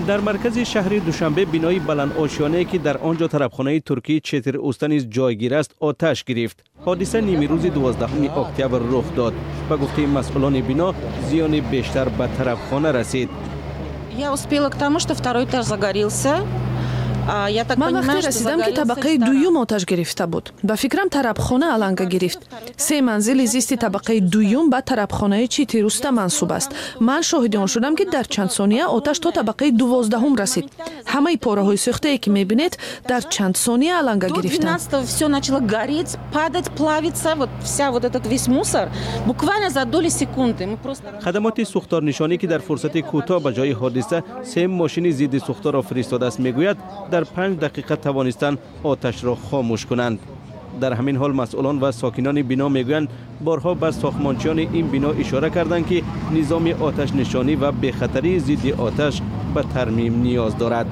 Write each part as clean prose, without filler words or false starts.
در مرکز شهر دوشنبه بینای بلند آشیانه‌ای که در آنجا طربخانه ترکی چتیر اوستا نیز جایگیر است آتش گرفت. حادثه نیمه روز 12 اکتبر رخ داد. به گفته مسئولان بنا زیان بیشتر به طربخانه رسید. Я успела к тому, что второй этаж загорелся. من وقتی رسیدم که طبقه دوم آتش گرفته بود. به فکرم طربخانه علنگه گرفت. 3 منزل زیست طبقه دوم به طربخانه چیتیر اوستا منسوب است. من شاهد آن شدم که در چند ثانیه آتش تا طبقه 12 رسید. همه پاره های سوخته ای که میبینید در چند ثانیه علنگه گرفتند. Все начало гореть, падать, плавиться, вот вся вот этот весь мусор буквально за доли секунды. Мы просто خدمات سوختار نشانی که در فرصت کوتاه به جای حادثه 3 ماشین ضد سوختار را فرستاده است میگوید در 5 دقیقه توانستند آتش را خاموش کنند. در همین حال مسئولان و ساکنان بنا میگویند بارها به ساختمانچیان این بنا اشاره کردند که نظام آتش نشانی و بخطری ضد آتش به ترمیم نیاز دارد.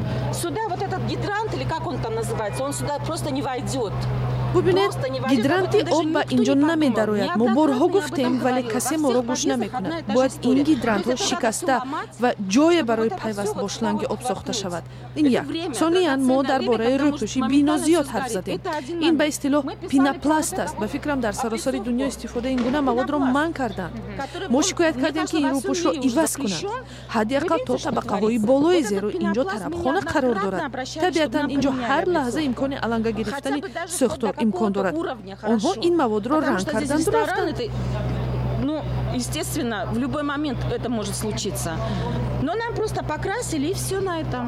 ببینید گیدرانتی آب به اینجا نمیدراید. ما بارها گفتیم ولی کسی ما را گوش نمیکنه. باید این گیدرانت ها شکسته و جای برای پیوست با شلنگ آب ساخته شود. این یک. ثانیاً ما درباره روپوشی بنا زیاد حرف زدیم. این به اصطلاح پیناپلاست است. به فکرم در سراسر دنیا استفاده این گونه مواد را منع کردند. ما شکایت کردیم که این روپوش را عوض کنند. حداقل تا طبقه های بالای زیرو اینجا طربخانه قرار دارد. طبیعتاً اینجا هر لحظه امکان علنگه گرفتن سوختار امکان دارد. آنها این مواد را رنگ کردند و رفتند. Ну, естественно, в любой момент это может случиться. Но нам просто покрасили и все на этом.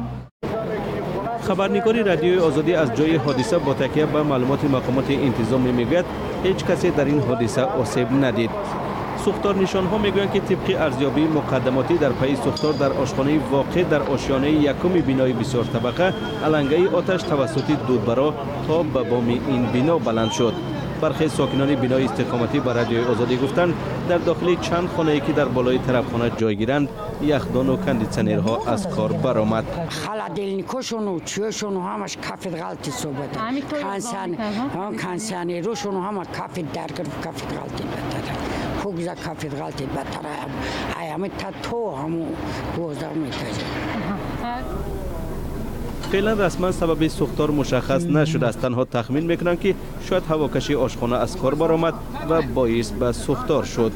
خبرنگاری رادیوی آزادی از جای حادثه با تکیه به معلومات مقامات انتظامی میگوید هیچ کسی در این حادثه آسیب ندید. سوختار نشان ها میگویند که طبق ارزیابی مقدماتی در پی سوختار در آشخانه واقع در آشیانه یکم بینای بسیار طبقه علنگه آتش توسط دودبرا تا به بام این بنا بلند شد. برخی ساکنان بینای استقامتی به رادیوی آزادی گفتند در داخل چند خانه‌ای که در بالای طرفخانه جای گیرند یخدان و کندیسنرها از کار برآمد. خلادلنیکوشون و چیوشون همش کافی غلطی صحبت. کانسانیروشون هم کافی درگیر کافی غلطی بده. خوگزا کافی غلطی بده. ایام تا تو همو دوزار می‌کنه. فعلا رسما سبب سوختار مشخص نشده است. تنها تخمین میکنند که شاید هواکشی آشخانه از کار برآمد و باعث به سوختار شد.